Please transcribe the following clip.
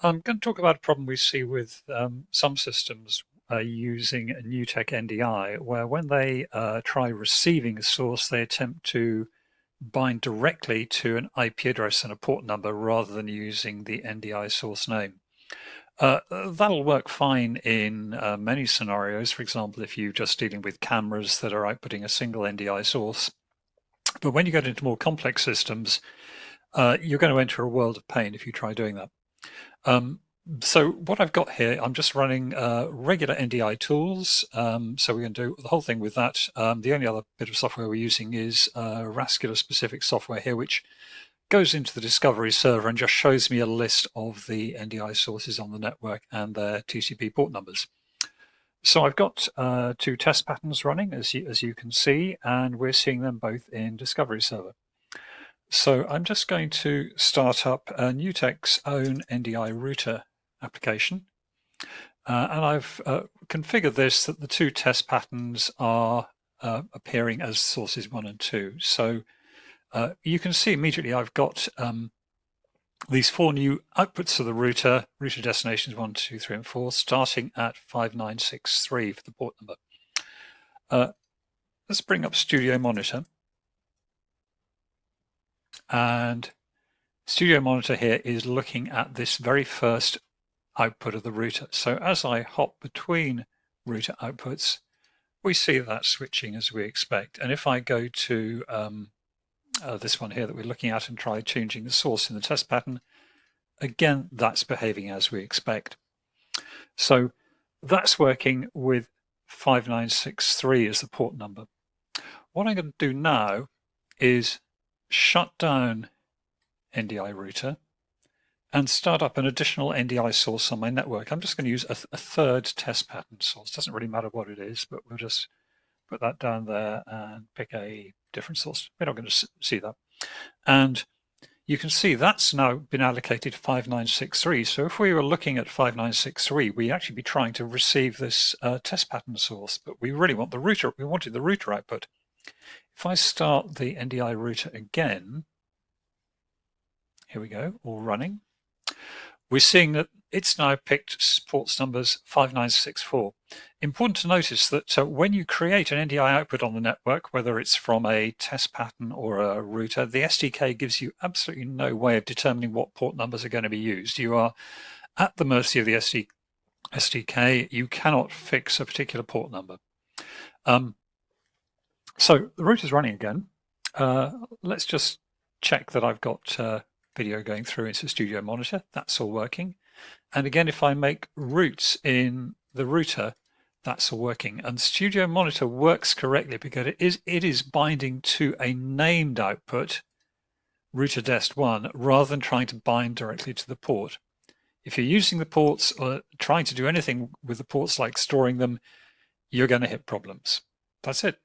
I'm going to talk about a problem we see with some systems using a new tech NDI, where when they try receiving a source, they attempt to bind directly to an IP address and a port number rather than using the NDI source name. That'll work fine in many scenarios. For example, if you're just dealing with cameras that are outputting a single NDI source. But when you get into more complex systems, you're going to enter a world of pain if you try doing that. So what I've got here, I'm just running regular NDI tools. So we're going to do the whole thing with that. The only other bit of software we're using is Rascular specific software here, which goes into the discovery server and just shows me a list of the NDI sources on the network and their TCP port numbers. So I've got two test patterns running, as you can see, and we're seeing them both in discovery server. So I'm just going to start up NewTek's own NDI router application. And I've configured this that the two test patterns are appearing as sources 1 and 2. So you can see immediately I've got these 4 new outputs to the router destinations 1, 2, 3, and 4, starting at 5963 for the port number. Let's bring up Studio Monitor. And Studio Monitor here is looking at this very first output of the router. So as I hop between router outputs, we see that switching as we expect. And if I go to this one here that we're looking at and try changing the source in the test pattern, again, that's behaving as we expect. So that's working with 5963 as the port number. What I'm going to do now is shut down NDI router and start up an additional NDI source on my network. I'm just going to use a third test pattern source. Doesn't really matter what it is, but we'll just put that down there and pick a different source. We're not going to see that. And you can see that's now been allocated 5963. So if we were looking at 5963, we'd actually be trying to receive this test pattern source, but we really want the router. We wanted the router output. If I start the NDI router again, here we go, all running. We're seeing that it's now picked ports numbers 5964. Important to notice that when you create an NDI output on the network, whether it's from a test pattern or a router, the SDK gives you absolutely no way of determining what port numbers are going to be used. You are at the mercy of the SDK. You cannot fix a particular port number. So the router's running again. Let's just check that I've got video going through into Studio Monitor. That's all working. And again, if I make routes in the router, that's all working. And Studio Monitor works correctly because it is binding to a named output, router dest1, rather than trying to bind directly to the port. If you're using the ports or trying to do anything with the ports like storing them, you're going to hit problems. That's it.